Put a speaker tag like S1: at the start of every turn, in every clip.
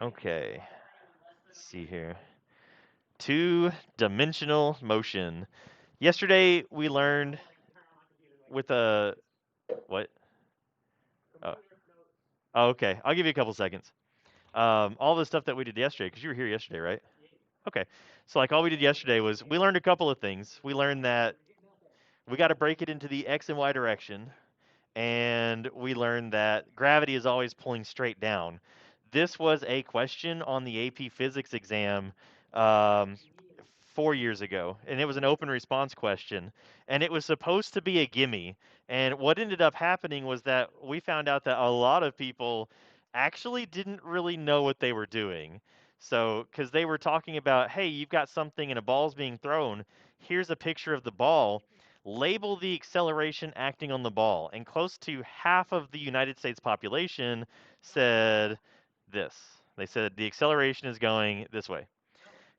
S1: Okay, let's see here. Two-dimensional motion. Yesterday we learned with a what? Oh, oh, okay. I'll give you a couple seconds. All the stuff that we did yesterday, because you were here yesterday, right? Okay. So like all we did yesterday was we learned a couple of things. We learned that we got to break it into the x and y direction, and we learned that gravity is always pulling straight down. This was a question on the AP Physics exam um, 4 years ago, and it was an open response question, and it was supposed to be a gimme. And what ended up happening was that we found out that a lot of people actually didn't really know what they were doing. So, because they were talking about, hey, you've got something and a ball's being thrown. Here's a picture of the ball. Label the acceleration acting on the ball. And close to half of the United States population said this. They said the acceleration is going this way.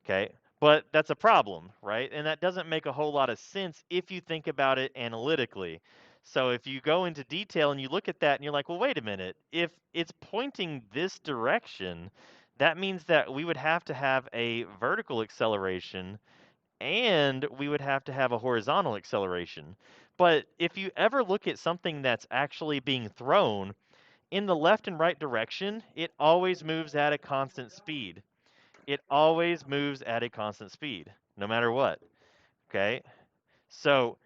S1: Okay. But that's a problem, right? And that doesn't make a whole lot of sense if you think about it analytically. So if you go into detail and you look at that and you're like, well, wait a minute. If it's pointing this direction, that means that we would have to have a vertical acceleration and we would have to have a horizontal acceleration. But if you ever look at something that's actually being thrown in the left and right direction, it always moves at a constant speed. It always moves at a constant speed, no matter what. Okay? So,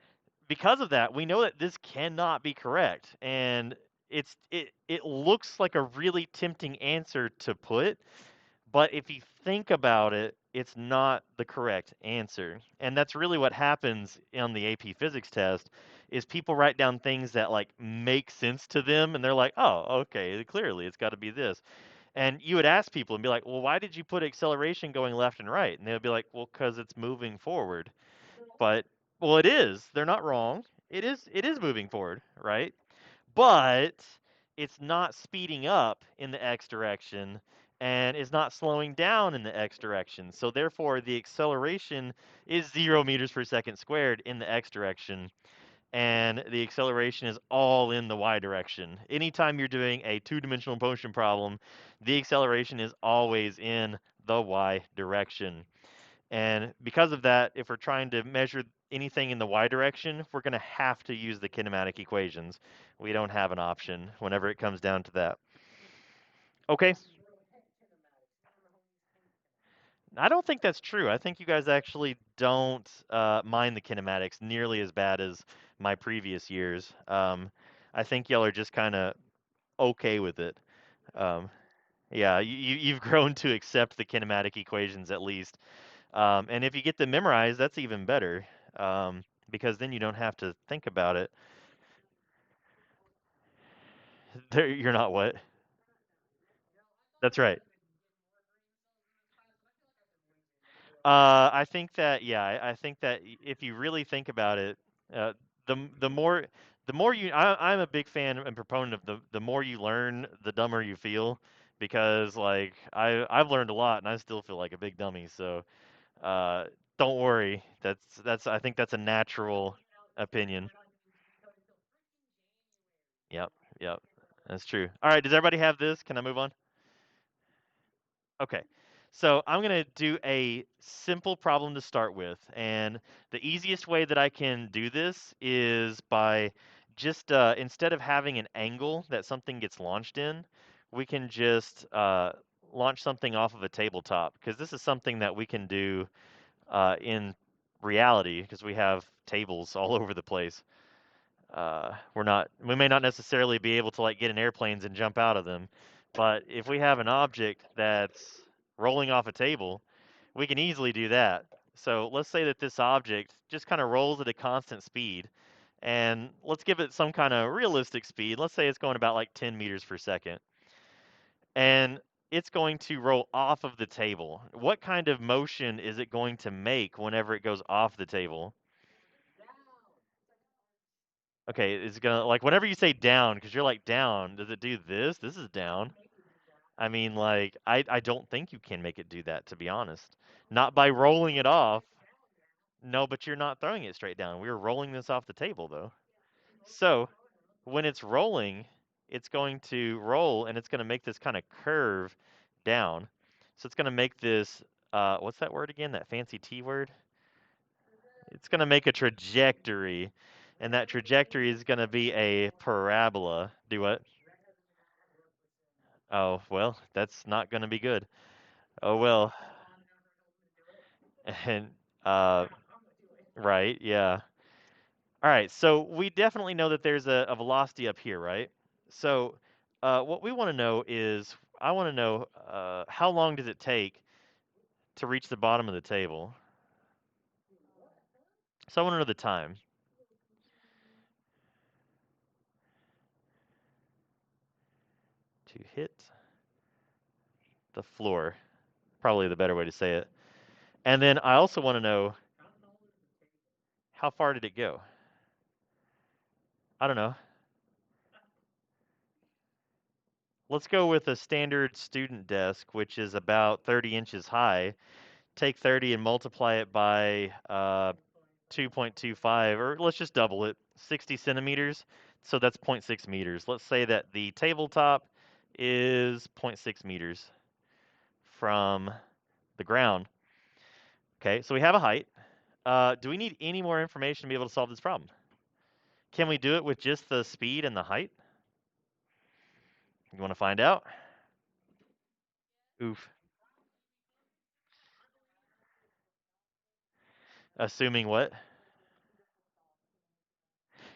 S1: because of that, we know that this cannot be correct. And it looks like a really tempting answer to put, but if you think about it, it's not the correct answer. And that's really what happens on the AP Physics test is people write down things that like make sense to them and they're like, "Oh, okay, clearly it's got to be this." And you would ask people and be like, "Well, why did you put acceleration going left and right?" And they'll be like, "Well, cuz it's moving forward." But well, it is. They're not wrong. It is moving forward, right? But it's not speeding up in the x direction and is not slowing down in the x direction. So therefore, the acceleration is 0 meters per second squared in the x direction, and the acceleration is all in the y direction. Anytime you're doing a two-dimensional motion problem, the acceleration is always in the y direction. And because of that, if we're trying to measure anything in the y direction, we're going to have to use the kinematic equations. We don't have an option whenever it comes down to that. Okay, I don't think that's true. I think you guys actually don't mind the kinematics nearly as bad as my previous years. I think y'all are just kind of okay with it. Um, yeah, you've grown to accept the kinematic equations at least. And if you get them memorized, that's even better, because then you don't have to think about it. You're not what? That's right. I think that yeah, I think that if you really think about it, uh, the more you, I'm a big fan and proponent of the more you learn, the dumber you feel, because like I've learned a lot and I still feel like a big dummy. So uh, don't worry. That's I think that's a natural opinion. Yep, yep, that's true. All right, does everybody have this? Can I move on? Okay. So I'm going to do a simple problem to start with. And the easiest way that I can do this is by just, instead of having an angle that something gets launched in, we can just launch something off of a tabletop. Because this is something that we can do in reality, because we have tables all over the place. We may not necessarily be able to like get in airplanes and jump out of them, but if we have an object that's rolling off a table, we can easily do that. So let's say that this object just kind of rolls at a constant speed, and let's give it some kind of realistic speed. Let's say it's going about like 10 meters per second, and it's going to roll off of the table. What kind of motion is it going to make whenever it goes off the table? Okay, it's gonna like whenever you say down, because you're like down, does it do this? This is down. I mean, like I don't think you can make it do that, to be honest. Not by rolling it off. No, but you're not throwing it straight down. We're rolling this off the table though. So when it's rolling, it's going to roll and it's going to make this kind of curve down. So it's going to make this, what's that word again? That fancy T word? It's going to make a trajectory, and that trajectory is going to be a parabola. Do what? Oh, well, that's not going to be good. Oh, well. And, uh, right, yeah. All right, so we definitely know that there's a velocity up here, right? So what we want to know is, I want to know how long does it take to reach the bottom of the table? So I want to know the time to hit the floor. Probably the better way to say it. And then I also want to know how far did it go? I don't know. Let's go with a standard student desk, which is about 30 inches high. Take 30 and multiply it by 2.25, or let's just double it, 60 centimeters. So that's zero point 0.6 meters. Let's say that the tabletop is 0.6 meters from the ground. Okay, so we have a height. Do we need any more information to be able to solve this problem? Can we do it with just the speed and the height? You want to find out? Oof. Assuming what?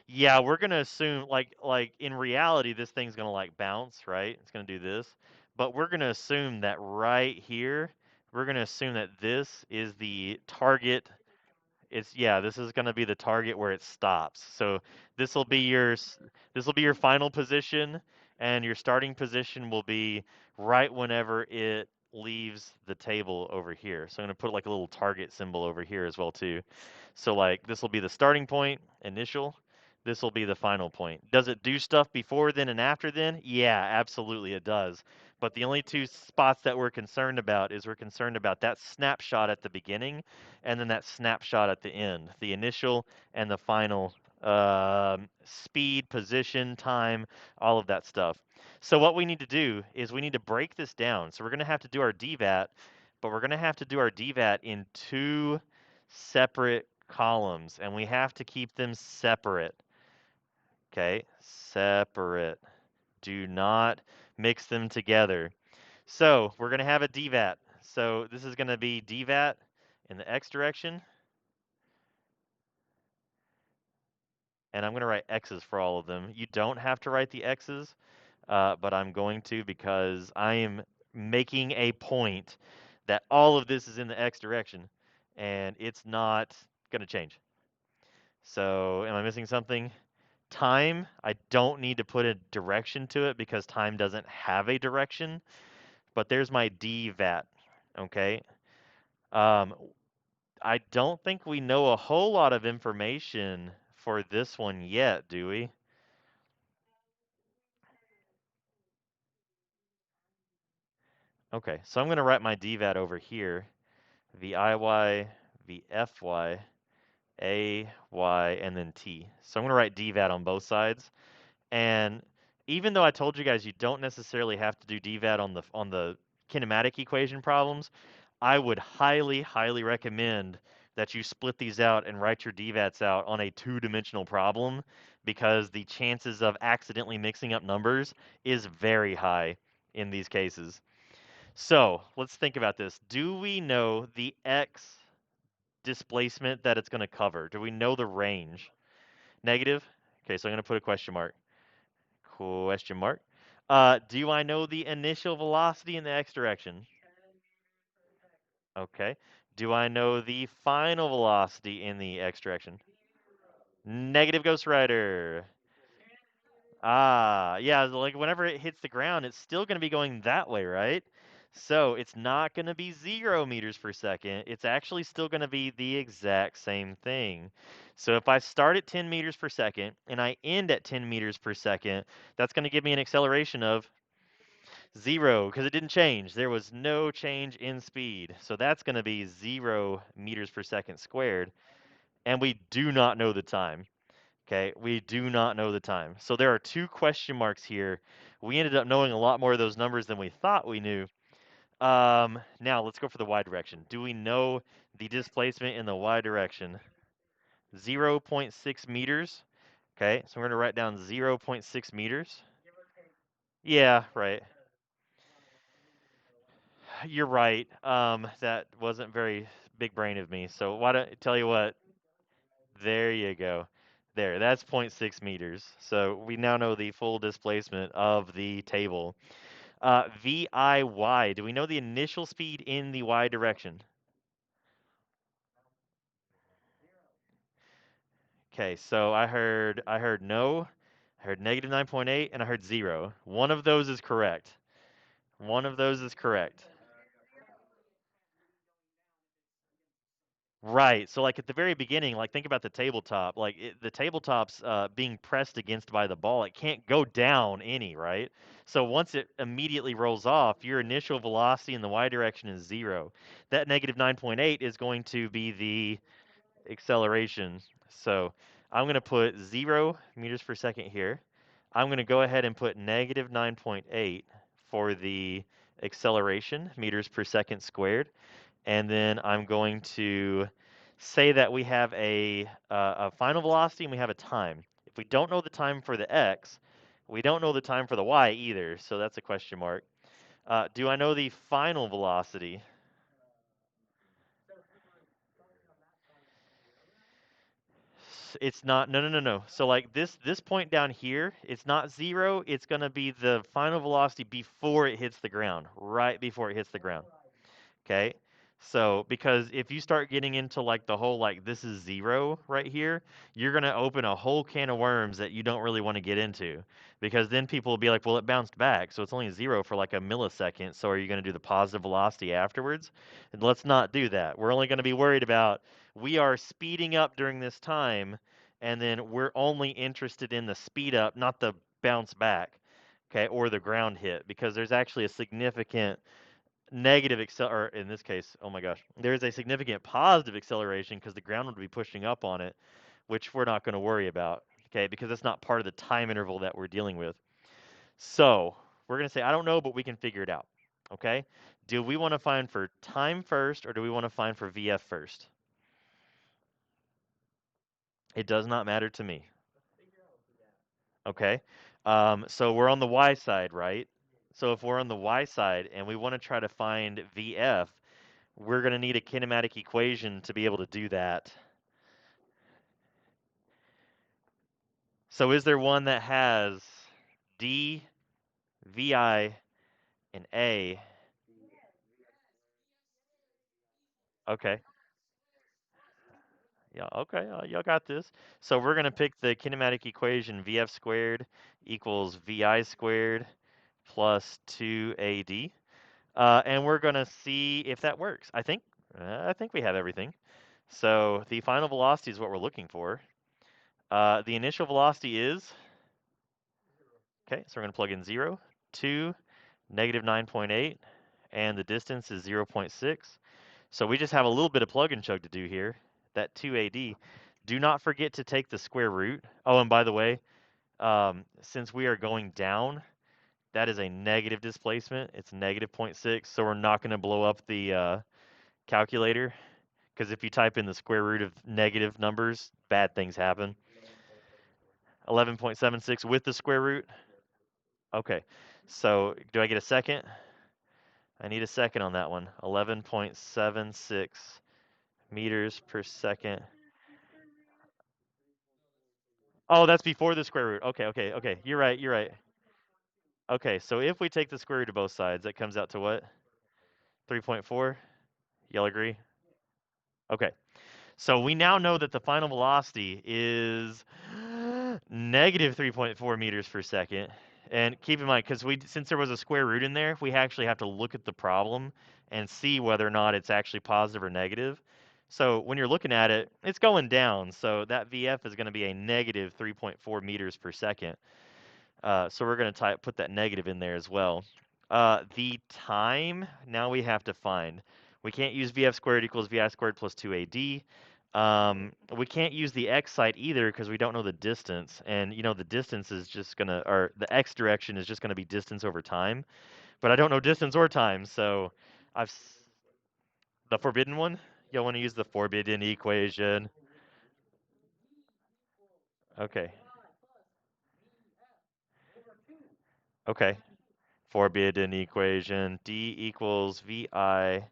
S1: Yeah, we're gonna assume like in reality this thing's gonna like bounce, right? It's gonna do this. But we're gonna assume that right here, we're gonna assume that this is the target. It's yeah, this is going to be the target where it stops. So this will be this will be your final position, and your starting position will be right whenever it leaves the table over here. So I'm going to put like a little target symbol over here as well too. So like this will be the starting point, initial. This will be the final point. Does it do stuff before then and after then? Yeah, absolutely it does. But the only two spots that we're concerned about is we're concerned about that snapshot at the beginning and then that snapshot at the end, the initial and the final speed, position, time, all of that stuff. So what we need to do is we need to break this down. So we're going to have to do our DVAT, but we're going to have to do our DVAT in two separate columns, and we have to keep them separate. Okay, separate. Do not mix them together. So we're going to have a DVAT. So this is going to be DVAT in the x direction, and I'm going to write x's for all of them. You don't have to write the x's, but I'm going to because I am making a point that all of this is in the x direction, and it's not going to change. So am I missing something? Time, I don't need to put a direction to it because time doesn't have a direction, but there's my DVAT, okay? Um, I don't think we know a whole lot of information for this one yet, do we? Okay, so I'm going to write my DVAT over here. VIY, VFY, AY, and then T. So I'm going to write DVAT on both sides. And even though I told you guys you don't necessarily have to do DVAT on the kinematic equation problems, I would highly, highly recommend that you split these out and write your DVATs out on a two-dimensional problem because the chances of accidentally mixing up numbers is very high in these cases. So let's think about this. Do we know the x displacement that it's going to cover? Do we know the range? Negative? Okay, so I'm going to put a question mark. Question mark. Do I know the initial velocity in the x direction? Okay. Do I know the final velocity in the x direction? Negative Ghost Rider. Ah, yeah, like whenever it hits the ground, it's still going to be going that way, right? So it's not going to be 0 meters per second. It's actually still going to be the exact same thing. So if I start at 10 meters per second and I end at 10 meters per second, that's going to give me an acceleration of 0 because it didn't change. There was no change in speed. So that's going to be 0 meters per second squared. And we do not know the time. Okay, we do not know the time. So there are two question marks here. We ended up knowing a lot more of those numbers than we thought we knew. Now let's go for the y direction. Do we know the displacement in the y direction? 0.6 meters. Okay, so we're going to write down 0.6 meters. Yeah, right. You're right. That wasn't very big brain of me. So why don't tell you what? There you go. There, that's zero point 0.6 meters. So we now know the full displacement of the table. VIY. Do we know the initial speed in the y direction? Okay, so I heard no, I heard negative 9.8, and I heard 0. One of those is correct. One of those is correct. Right. So like at the very beginning, like think about the tabletop. Like the tabletop's being pressed against by the ball. It can't go down any, right? So once it immediately rolls off, your initial velocity in the y direction is 0. That negative 9.8 is going to be the acceleration. So I'm going to put 0 meters per second here. I'm going to go ahead and put negative 9.8 for the acceleration, meters per second squared. And then I'm going to say that we have a final velocity and we have a time. If we don't know the time for the x, we don't know the time for the y either, so that's a question mark. Do I know the final velocity? It's not. No, no, no, no. So like this point down here, it's not 0. It's gonna be the final velocity before it hits the ground, right before it hits the ground. Okay. So because if you start getting into like the whole like this is 0 right here, you're gonna open a whole can of worms that you don't really want to get into. Because then people will be like, well, it bounced back, so it's only 0 for like a millisecond. So are you gonna do the positive velocity afterwards? And let's not do that. We're only gonna be worried about we are speeding up during this time, and then we're only interested in the speed up, not the bounce back, okay, or the ground hit, because there's actually a significant negative or in this case, oh my gosh, there is a significant positive acceleration because the ground would be pushing up on it, which we're not going to worry about, okay, because that's not part of the time interval that we're dealing with. So we're going to say, I don't know, but we can figure it out, okay? Do we want to find for time first, or do we want to find for VF first? It does not matter to me, okay? So we're on the Y side, right? So if we're on the Y side and we want to try to find VF, we're going to need a kinematic equation to be able to do that. So is there one that has D, VI, and A? Okay. Yeah, okay. Y'all got this. So we're going to pick the kinematic equation VF squared equals VI squared plus 2AD. And we're going to see if that works. I think we have everything. So the final velocity is what we're looking for. The initial velocity is, okay, so we're going to plug in 0, 2, negative 9.8, and the distance is 0.6. So we just have a little bit of plug and chug to do here, that 2AD. Do not forget to take the square root. Oh, and by the way, since we are going down, that is a negative displacement. It's negative 0.6, so we're not going to blow up the calculator, because if you type in the square root of negative numbers, bad things happen. 11.76 with the square root. Okay, so do I get a second? I need a second on that one. 11.76 meters per second. Oh, that's before the square root. Okay, okay, okay. You're right, you're right. Okay, so if we take the square root of both sides, that comes out to what? 3.4? Y'all agree? Okay. So we now know that the final velocity is negative 3.4 meters per second. And keep in mind, because since there was a square root in there, we actually have to look at the problem and see whether or not it's actually positive or negative. So when you're looking at it, it's going down. So that VF is going to be a negative 3.4 meters per second. So we're going to put that negative in there as well. The time, now we have to find. We can't use VF squared equals VI squared plus 2AD. We can't use the x side either because we don't know the distance. And, the distance is just going to, or the x direction is just going to be distance over time. but I don't know distance or time, so the forbidden one. You'll want to use the forbidden equation. Okay. Okay. Forbidden equation. D equals VI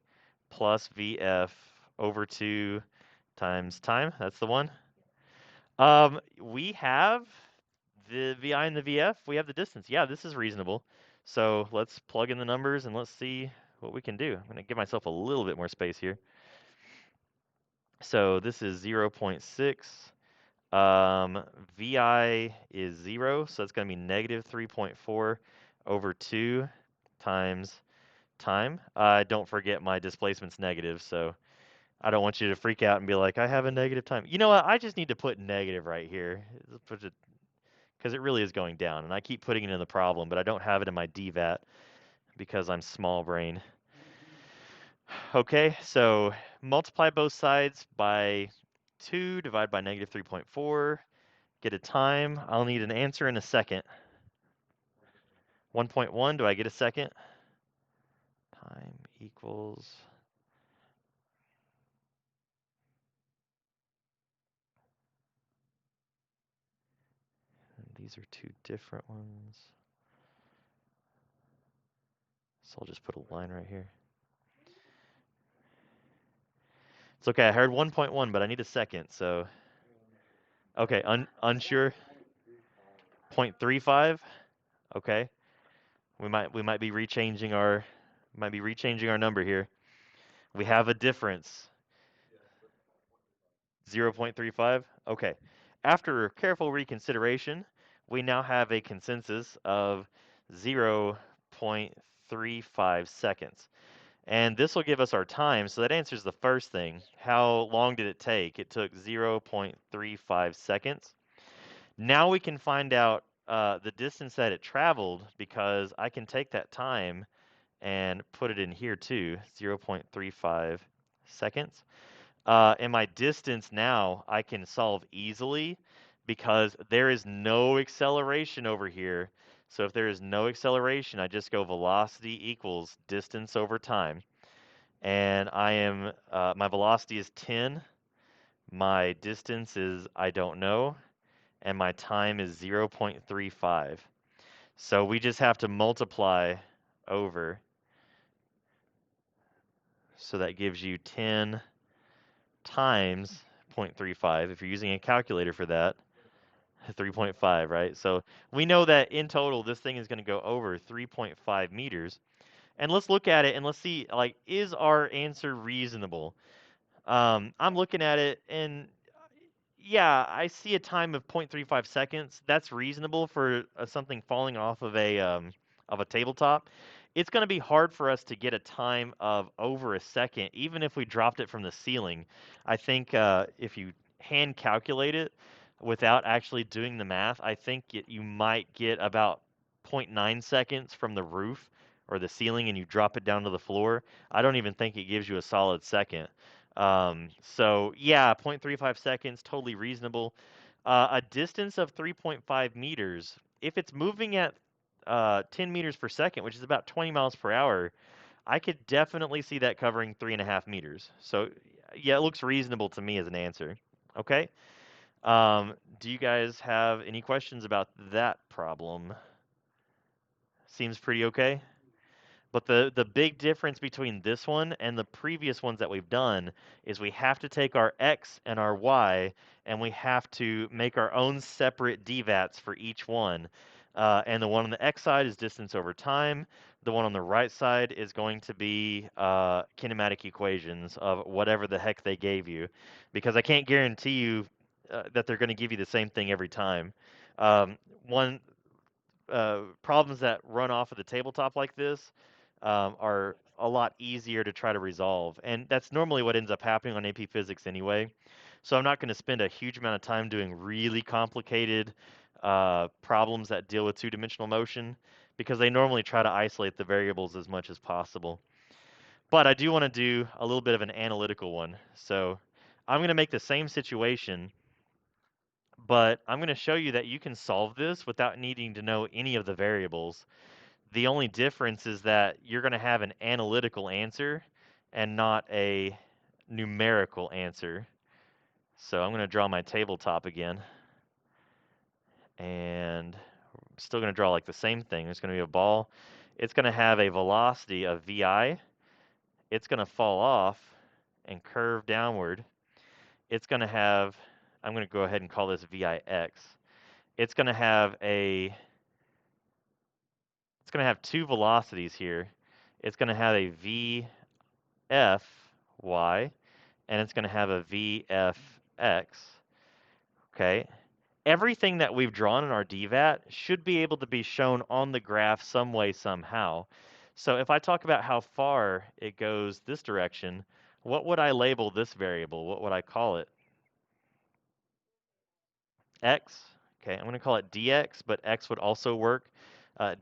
S1: plus VF over 2 times time. That's the one. We have the VI and the VF. We have the distance. Yeah, this is reasonable. So let's plug in the numbers and let's see what we can do. I'm going to give myself a little bit more space here. So this is 0.6. VI is 0, so that's going to be negative 3.4 over 2 times time. Don't forget my displacement's negative, so I don't want you to freak out and be like, I have a negative time. You know what? I just need to put negative right here because it really is going down, and I keep putting it in the problem, but I don't have it in my DVAT because I'm small brain. Okay, so multiply both sides by 2, divide by negative 3.4, get a time. I'll need an answer in a second. 1.1, do I get a second? Time equals... And these are two different ones. So I'll just put a line right here. It's okay, I heard 1.1, but I need a second, so... Okay, unsure? 0.35? Okay. We might be rechanging our number here. We have a difference. 0.35? Okay. After careful reconsideration, we now have a consensus of 0.35 seconds. And this will give us our time, so that answers the first thing. How long did it take? It took 0.35 seconds. Now we can find out the distance that it traveled because I can take that time and put it in here too, 0.35 seconds. And my distance now I can solve easily because there is no acceleration over here. So if there is no acceleration, I just go velocity equals distance over time. And my velocity is 10, my distance is I don't know, and my time is 0.35. So we just have to multiply over. So that gives you 10 times 0.35. If you're using a calculator for that, 3.5, right? So we know that in total, this thing is going to go over 3.5 meters. And let's look at it and let's see, like, is our answer reasonable? I'm looking at it and yeah, I see a time of 0.35 seconds. That's reasonable for something falling off of a tabletop. It's going to be hard for us to get a time of over a second, even if we dropped it from the ceiling. I think if you hand calculate it without actually doing the math, I think you might get about 0.9 seconds from the roof or the ceiling, and you drop it down to the floor. I don't even think it gives you a solid second. So yeah, 0.35 seconds, totally reasonable. A distance of 3.5 meters, if it's moving at 10 meters per second, which is about 20 miles per hour, I could definitely see that covering 3.5 meters. So yeah, it looks reasonable to me as an answer. Okay. Do you guys have any questions about that problem? Seems pretty okay. But the big difference between this one and the previous ones that we've done is we have to take our x and our y, and we have to make our own separate DVATs for each one. And the one on the x side is distance over time. The one on the right side is going to be kinematic equations of whatever the heck they gave you, because I can't guarantee you that they're going to give you the same thing every time. One problems that run off of the tabletop like this are a lot easier to try to resolve. And that's normally what ends up happening on AP Physics anyway. So I'm not going to spend a huge amount of time doing really complicated problems that deal with two-dimensional motion because they normally try to isolate the variables as much as possible. But I do want to do a little bit of an analytical one. So I'm going to make the same situation, but I'm going to show you that you can solve this without needing to know any of the variables. The only difference is that you're going to have an analytical answer and not a numerical answer. So I'm going to draw my tabletop again. And I'm still going to draw like the same thing. There's going to be a ball. It's going to have a velocity of VI. It's going to fall off and curve downward. It's going to have, I'm going to go ahead and call this VIX. It's going to have two velocities here. It's going to have a VFY and it's going to have a VFX. Okay. Everything that we've drawn in our DVAT should be able to be shown on the graph some way, somehow. So if I talk about how far it goes this direction, what would I label this variable? What would I call it? X. Okay, I'm going to call it dx, but x would also work.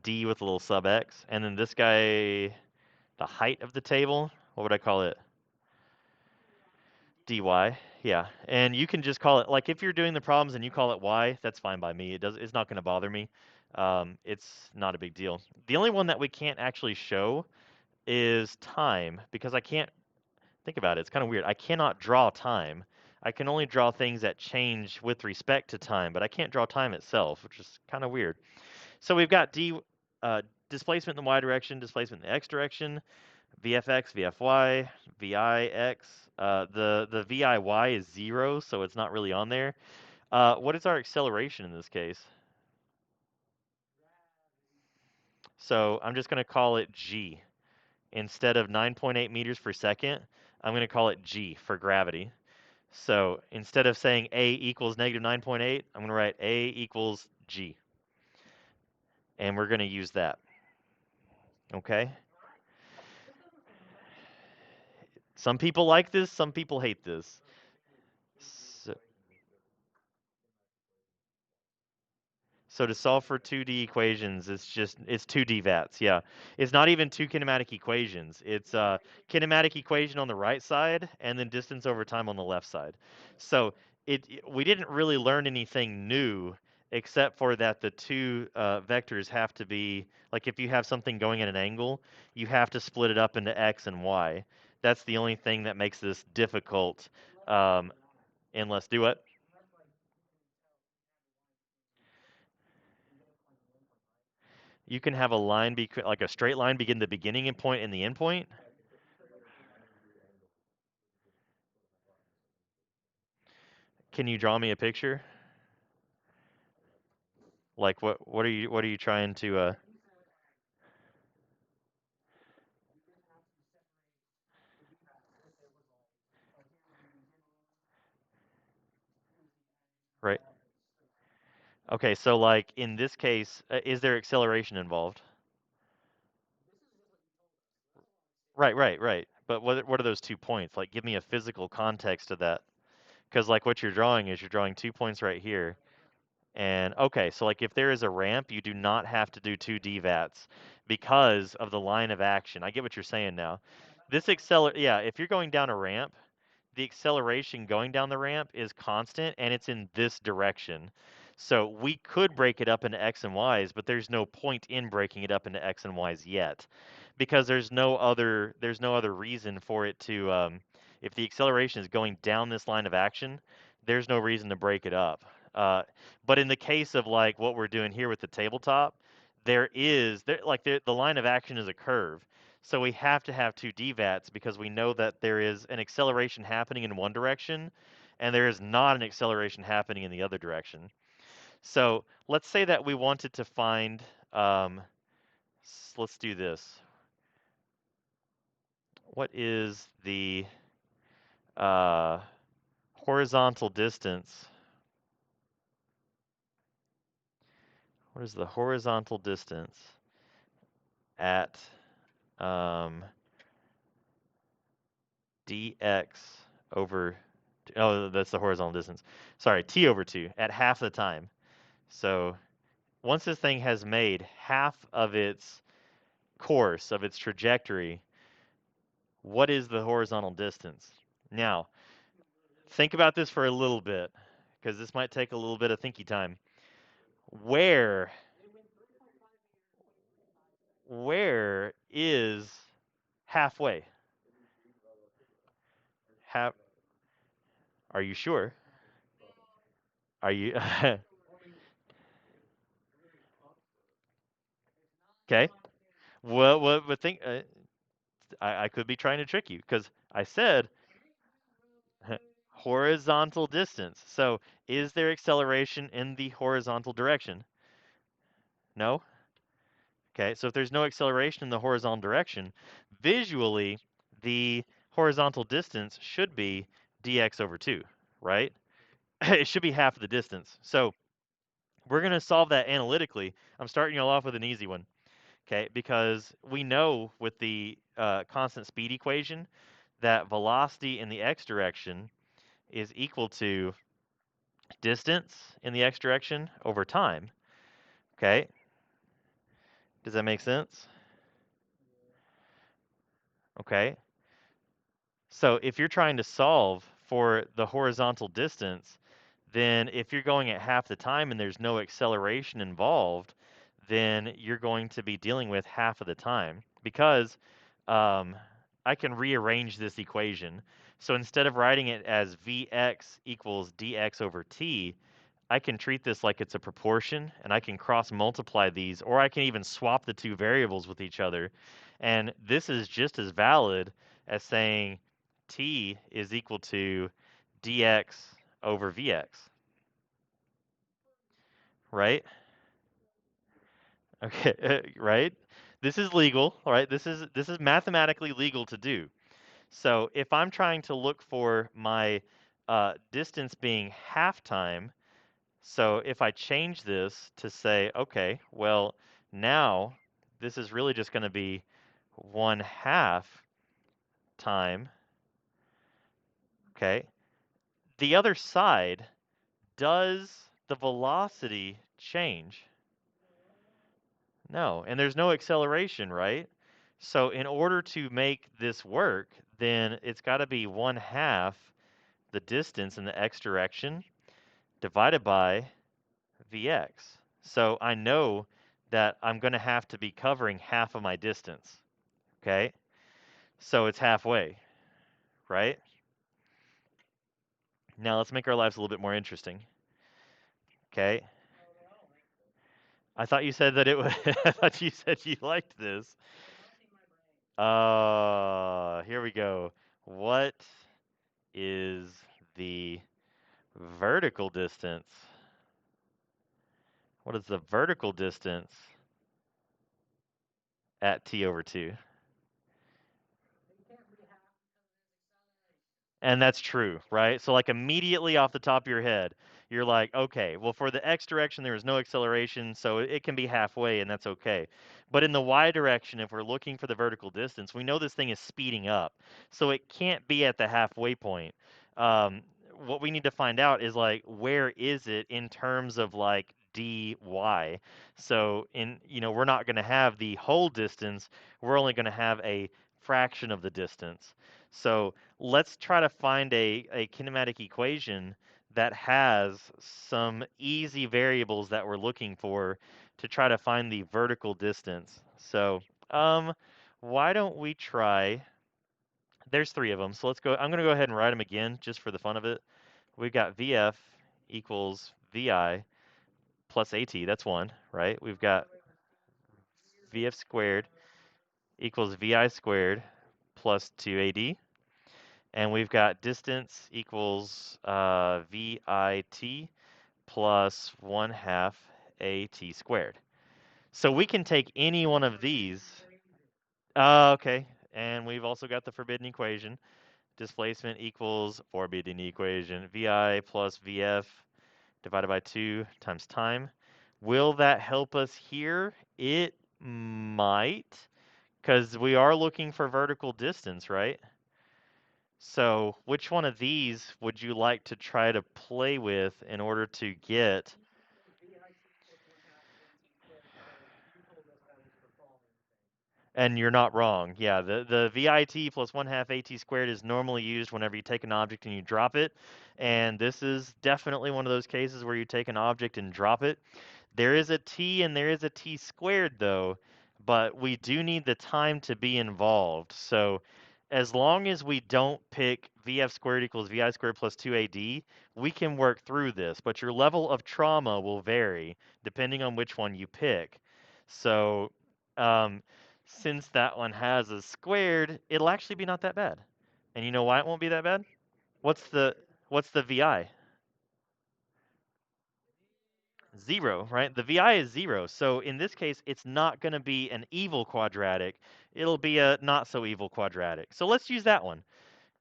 S1: D with a little sub x. And then this guy, the height of the table, what would I call it? dy. Yeah, and you can just call it, like if you're doing the problems and you call it y, that's fine by me. It's not going to bother me. It's not a big deal. The only one that we can't actually show is time, because I can't think about it. It's kind of weird. I cannot draw time. I can only draw things that change with respect to time, but I can't draw time itself, which is kind of weird. So we've got displacement in the y direction, displacement in the x direction, VFX, VFY, VIX. The VIY is 0, so it's not really on there. What is our acceleration in this case? So I'm just going to call it g. Instead of 9.8 meters per second, I'm going to call it g for gravity. So instead of saying a equals negative 9.8, I'm going to write a equals g. And we're going to use that. Okay? Some people like this, some people hate this. So, So to solve for 2D equations, it's 2D VATs. Yeah, it's not even two kinematic equations. It's kinematic equation on the right side and then distance over time on the left side. So we didn't really learn anything new except for that the two vectors have to be, like if you have something going at an angle, you have to split it up into x and y. That's the only thing that makes this difficult. And let's do it. You can have a line be like a straight line begin the beginning and point and the end point. Can you draw me a picture? Like what are you trying to right? Okay, so like in this case, is there acceleration involved? Right. But what are those 2 points? Like give me a physical context to that. Because like what you're drawing is you're drawing 2 points right here. And okay, so like if there is a ramp, you do not have to do two DVATs because of the line of action. I get what you're saying now. Yeah, if you're going down a ramp, the acceleration going down the ramp is constant and it's in this direction. So we could break it up into x and y's, but there's no point in breaking it up into x and y's yet, because there's no other reason for it to if the acceleration is going down this line of action, there's no reason to break it up. But in the case of like what we're doing here with the tabletop, the line of action is a curve. So we have to have two DVATs because we know that there is an acceleration happening in one direction and there is not an acceleration happening in the other direction. So let's say that we wanted to find, let's do this. What is the horizontal distance? What is the horizontal distance at dx over, oh, that's the horizontal distance. Sorry, t over 2 at half the time. So once this thing has made half of its course, of its trajectory, what is the horizontal distance? Now, think about this for a little bit, because this might take a little bit of thinky time. Where where is halfway? Half? Are you sure? Are you okay? Well, but think I could be trying to trick you because I said horizontal distance. So is there acceleration in the horizontal direction? No? Okay, so if there's no acceleration in the horizontal direction, visually, the horizontal distance should be dx over 2, right? It should be half of the distance. So we're going to solve that analytically. I'm starting you all off with an easy one, okay? Because we know with the constant speed equation that velocity in the x direction is equal to distance in the x direction over time, okay? Does that make sense? Okay. So if you're trying to solve for the horizontal distance, then if you're going at half the time and there's no acceleration involved, then you're going to be dealing with half of the time because um, I can rearrange this equation. So instead of writing it as Vx equals dx over t, I can treat this like it's a proportion and I can cross multiply these, or I can even swap the two variables with each other. And this is just as valid as saying t is equal to dx over vx, right? Okay, right? This is legal, all right? This is mathematically legal to do. So if I'm trying to look for my distance being half time, so if I change this to say, okay, well, now this is really just going to be 1/2 time, okay? The other side, does the velocity change? No, and there's no acceleration, right? So in order to make this work, then it's got to be 1/2 the distance in the x direction divided by Vx. So I know that I'm going to have to be covering half of my distance, okay? So it's halfway, right? Now let's make our lives a little bit more interesting, okay? I thought you said that it was, I thought you said you liked this. Here we go. What is the vertical distance? What is the vertical distance at t over 2? And that's true, right? So like immediately off the top of your head, you're like, okay, well for the x direction there is no acceleration, so it can be halfway and that's okay. But in the y direction, if we're looking for the vertical distance, we know this thing is speeding up. So it can't be at the halfway point. What we need to find out is like where is it in terms of like dy. So we're not going to have the whole distance. We're only going to have a fraction of the distance. So let's try to find a kinematic equation that has some easy variables that we're looking for to try to find the vertical distance. So why don't we try, there's 3 of them, so let's go, I'm going to go ahead and write them again just for the fun of it. We've got VF equals VI plus AT, that's 1, right? We've got VF squared equals VI squared plus 2AD. And we've got distance equals VIT plus 1/2 AT squared. So we can take any one of these. Okay. And we've also got the forbidden equation. Displacement equals forbidden equation. VI plus VF divided by 2 times time. Will that help us here? It might, because we are looking for vertical distance, right? So which one of these would you like to try to play with in order to get? And you're not wrong. Yeah, the VIT plus 1/2 AT squared is normally used whenever you take an object and you drop it. And this is definitely one of those cases where you take an object and drop it. There is a T and there is a T squared though, but we do need the time to be involved. So as long as we don't pick VF squared equals VI squared plus 2AD, we can work through this, but your level of trauma will vary depending on which one you pick. So um, since that one has a squared, it'll actually be not that bad. And you know why it won't be that bad? What's the what's the VI? 0, right? The VI is 0. So in this case, it's not going to be an evil quadratic. It'll be a not so evil quadratic. So let's use that one,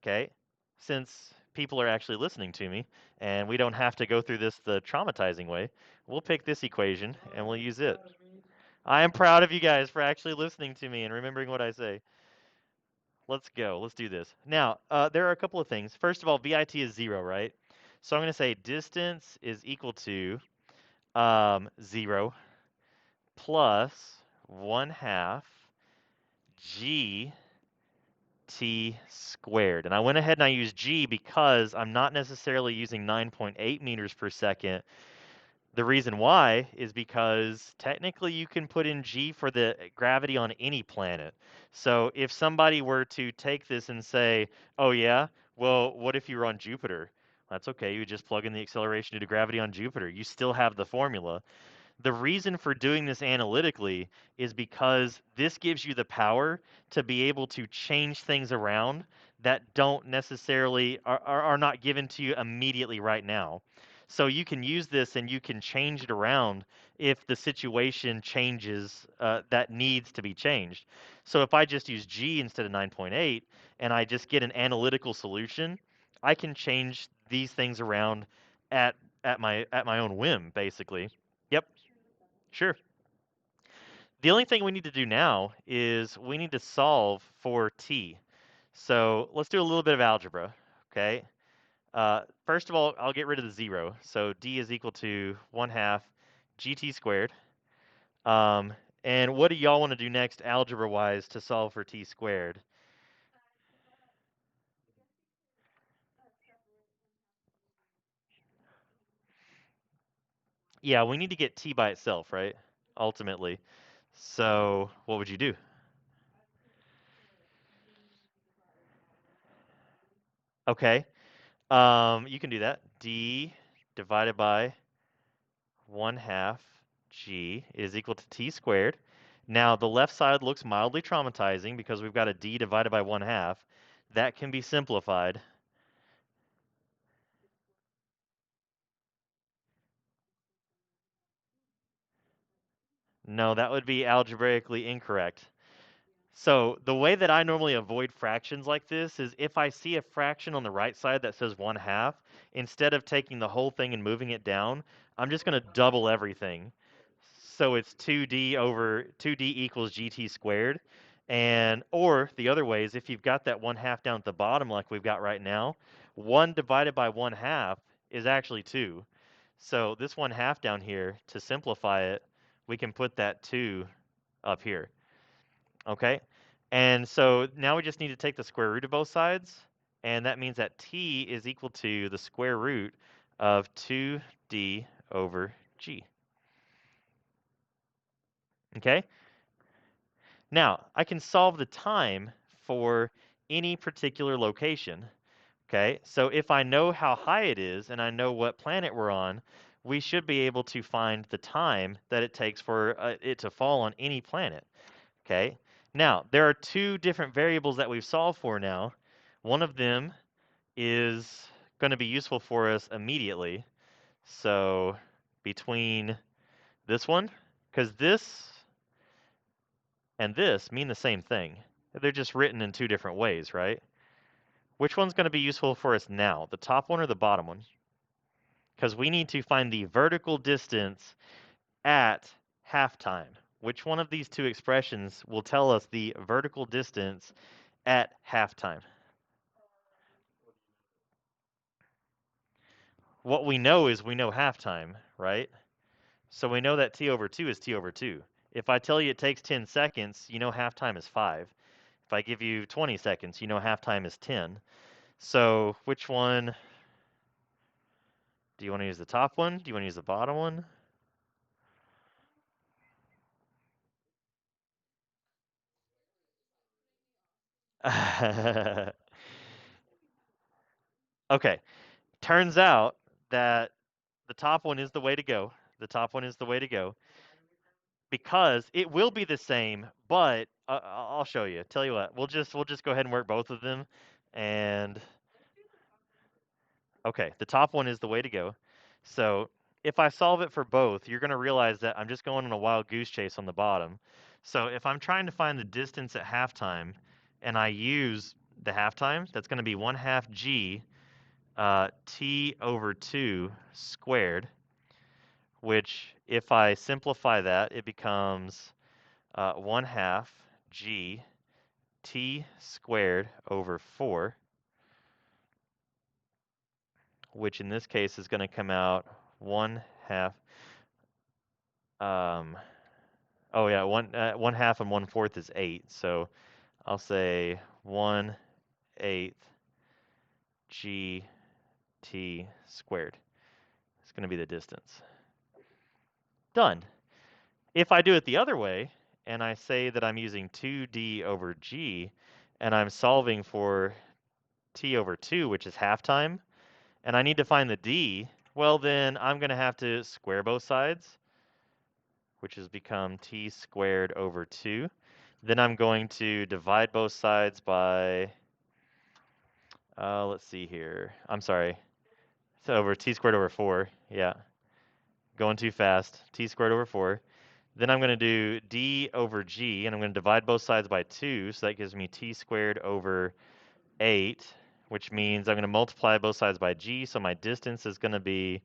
S1: okay? Since people are actually listening to me and we don't have to go through this the traumatizing way, we'll pick this equation and we'll use it. I am proud of you guys for actually listening to me and remembering what I say. Let's go. Let's do this. Now, there are a couple of things. First of all, VIT is 0, right? So I'm going to say distance is equal to 0 plus 1/2 g t squared. And I went ahead and I used g because I'm not necessarily using 9.8 meters per second. The reason why is because technically you can put in g for the gravity on any planet. So if somebody were to take this and say, oh yeah, well, what if you were on Jupiter? That's okay, you just plug in the acceleration due to gravity on Jupiter. You still have the formula. The reason for doing this analytically is because this gives you the power to be able to change things around that don't necessarily are not given to you immediately right now. So you can use this and you can change it around if the situation changes that needs to be changed. So if I just use G instead of 9.8 and I just get an analytical solution, I can change these things around at at my own whim, basically. Yep. Sure. The only thing we need to do now is we need to solve for t. So let's do a little bit of algebra, okay? First of all, I'll get rid of the 0. So d is equal to 1/2 gt squared. Um, and what do y'all want to do next algebra-wise to solve for t squared? Yeah, we need to get t by itself, right? Ultimately. So what would you do? Okay. You can do that. D divided by 1/2 g is equal to t squared. Now, the left side looks mildly traumatizing because we've got a d divided by 1/2. That can be simplified. No, that would be algebraically incorrect. So the way that I normally avoid fractions like this is if I see a fraction on the right side that says 1/2, instead of taking the whole thing and moving it down, I'm just going to double everything. So it's 2d over 2d equals gt squared. And or the other way is if you've got that 1/2 down at the bottom like we've got right now, 1 divided by 1/2 is actually 2. So this 1/2 down here, to simplify it, we can put that 2 up here. Okay? And so now we just need to take the square root of both sides, and that means that t is equal to the square root of 2d over g. Okay? Now, I can solve the time for any particular location. Okay? So if I know how high it is and I know what planet we're on, we should be able to find the time that it takes for it to fall on any planet. Okay? Now, there are two different variables that we've solved for now. One of them is going to be useful for us immediately. So between this one, because this and this mean the same thing. They're just written in two different ways, right? Which one's going to be useful for us now, the top one or the bottom one? Because we need to find the vertical distance at halftime. Which one of these two expressions will tell us the vertical distance at halftime? What we know is we know halftime, right? So we know that t over 2 is t over 2. If I tell you it takes 10 seconds, you know halftime is 5. If I give you 20 seconds, you know halftime is 10. So which one do you want to use, the top one? Do you want to use the bottom one? Okay. Turns out that the top one is the way to go. The top one is the way to go because it will be the same, but I'll show you. Tell you what, we'll just go ahead and work both of them, and okay, the top one is the way to go. So if I solve it for both, you're going to realize that I'm just going on a wild goose chase on the bottom. So if I'm trying to find the distance at halftime, and I use the halftime, that's going to be 1/2 g t over 2 squared, which if I simplify that, it becomes 1/2 g t squared over 4, which in this case is going to come out 1/2. Um, oh yeah, 1/2 and 1/4 is 8. So I'll say 1/8 g t squared. It's going to be the distance. Done. If I do it the other way, and I say that I'm using 2d over g, and I'm solving for t over 2, which is halftime, and I need to find the d, well then I'm going to have to square both sides, which has become t squared over 2. Then I'm going to divide both sides by, let's see here. I'm sorry. So over t squared over 4. Yeah, going too fast. T squared over 4. Then I'm going to do d over g, and I'm going to divide both sides by 2, so that gives me t squared over 8, which means I'm going to multiply both sides by g, so my distance is going to be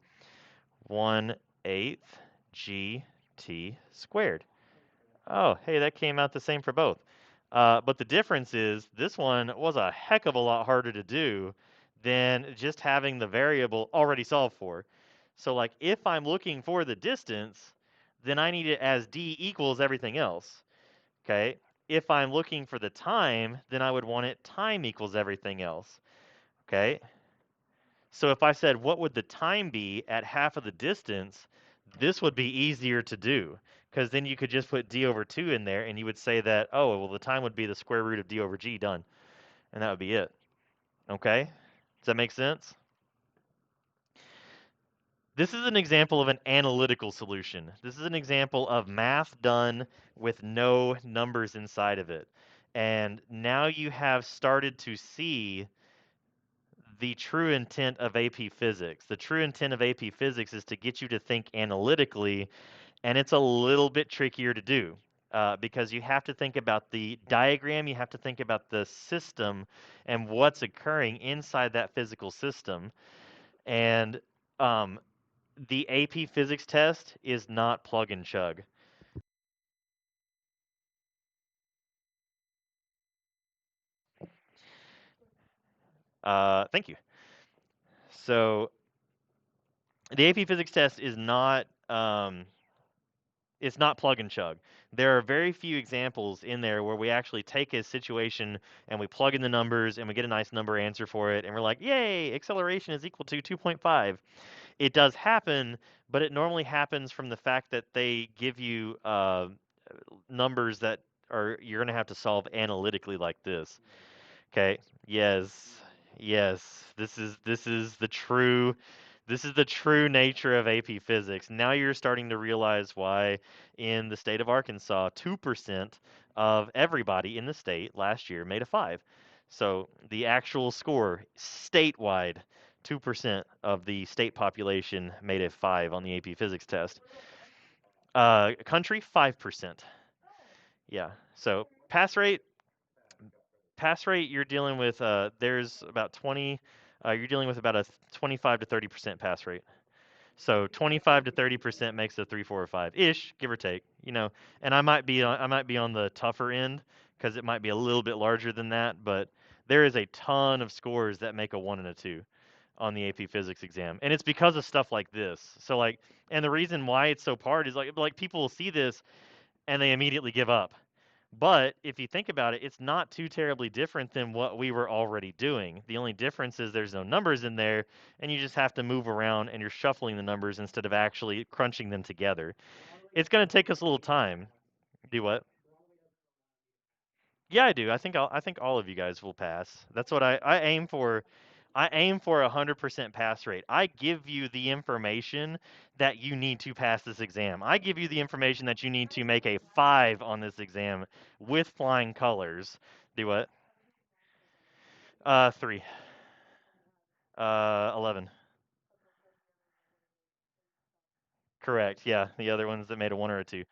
S1: 1/8 g t squared. Oh, hey, that came out the same for both. But the difference is this one was a heck of a lot harder to do than just having the variable already solved for. So like if I'm looking for the distance, then I need it as d equals everything else. Okay? If I'm looking for the time, then I would want it time equals everything else. Okay? So if I said what would the time be at half of the distance, this would be easier to do because then you could just put d over 2 in there and you would say that, oh, well, the time would be the square root of d over g, done. And that would be it. Okay? Does that make sense? This is an example of an analytical solution. This is an example of math done with no numbers inside of it. And now you have started to see the true intent of AP Physics. The true intent of AP Physics is to get you to think analytically, and it's a little bit trickier to do because you have to think about the diagram, you have to think about the system and what's occurring inside that physical system. And um, the AP Physics test is not plug and chug. Thank you. So the AP Physics test is not it's not plug and chug. There are very few examples in there where we actually take a situation and we plug in the numbers and we get a nice number answer for it and we're like, yay, acceleration is equal to 2.5. It does happen, but it normally happens from the fact that they give you numbers that are you're going to have to solve analytically like this. Okay. Yes. Yes. This is the true nature of AP Physics. Now you're starting to realize why in the state of Arkansas, 2% of everybody in the state last year made a 5. So the actual score statewide, 2% of the state population made a 5 on the AP Physics test. Country, 5%. Yeah. So pass rate, you're dealing with there's about 20. You're dealing with about a 25 to 30% pass rate. So 25 to 30% makes a 3, 4, or 5 ish, give or take. And I might be on the tougher end because it might be a little bit larger than that, but there is a ton of scores that make a 1 and a 2 on the AP Physics exam, and it's because of stuff like this. So like, and the reason why it's so hard is like people will see this and they immediately give up. But if you think about it, it's not too terribly different than what we were already doing. The only difference is there's no numbers in there, and you just have to move around and you're shuffling the numbers instead of actually crunching them together. It's going to take us a little time. Do what? Yeah, I do. I think all of you guys will pass. That's what I aim for. I aim for 100% pass rate. I give you the information that you need to pass this exam. I give you the information that you need to make a 5 on this exam with flying colors. Do what? 3. 11. Correct. Yeah, the other ones that made a 1 or a 2.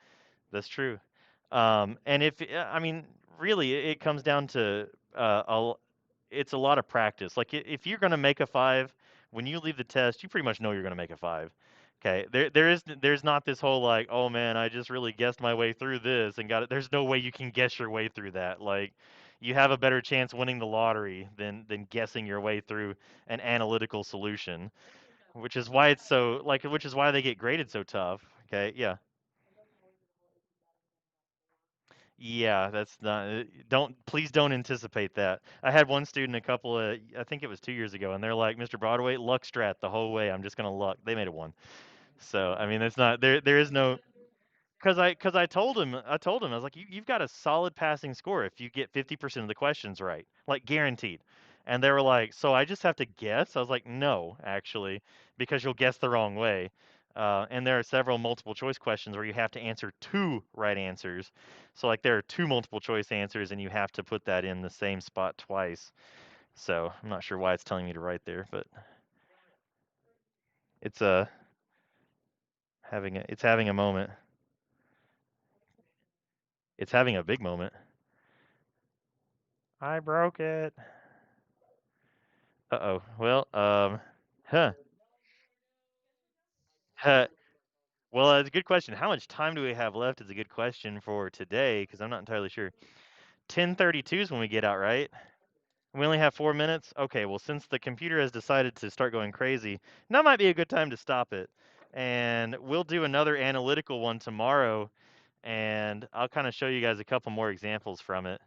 S1: That's true. And if I mean, really, it comes down to it's a lot of practice. Like if you're going to make a 5, when you leave the test, you pretty much know you're going to make a 5. Okay, there's not this whole like, oh man, I just really guessed my way through this and got it. There's no way you can guess your way through that. Like, you have a better chance winning the lottery than guessing your way through an analytical solution, which is why it's so like, which is why they get graded so tough. Okay, yeah. Yeah, that's not. Don't please don't anticipate that. I had one student a couple of, I think it was 2 years ago, and they're like, "Mr. Broadway, luck strat the whole way. I'm just gonna luck." They made it one. So I mean, it's not there. There is no. Cause I told him I was like, you've got a solid passing score if you get 50% of the questions right, like guaranteed. And they were like, so I just have to guess? I was like, no, actually, because you'll guess the wrong way. And there are several multiple choice questions where you have to answer two right answers. So like there are two multiple choice answers, and you have to put that in the same spot twice. So I'm not sure why it's telling me to write there, but it's it's having a moment. It's having a big moment. I broke it. Uh-oh. Well, huh. Huh. Well, it's a good question. How much time do we have left is a good question for today, because I'm not entirely sure. 10:32 is when we get out, right? We only have 4 minutes? Okay, well, since the computer has decided to start going crazy, now might be a good time to stop it. And we'll do another analytical one tomorrow, and I'll kind of show you guys a couple more examples from it.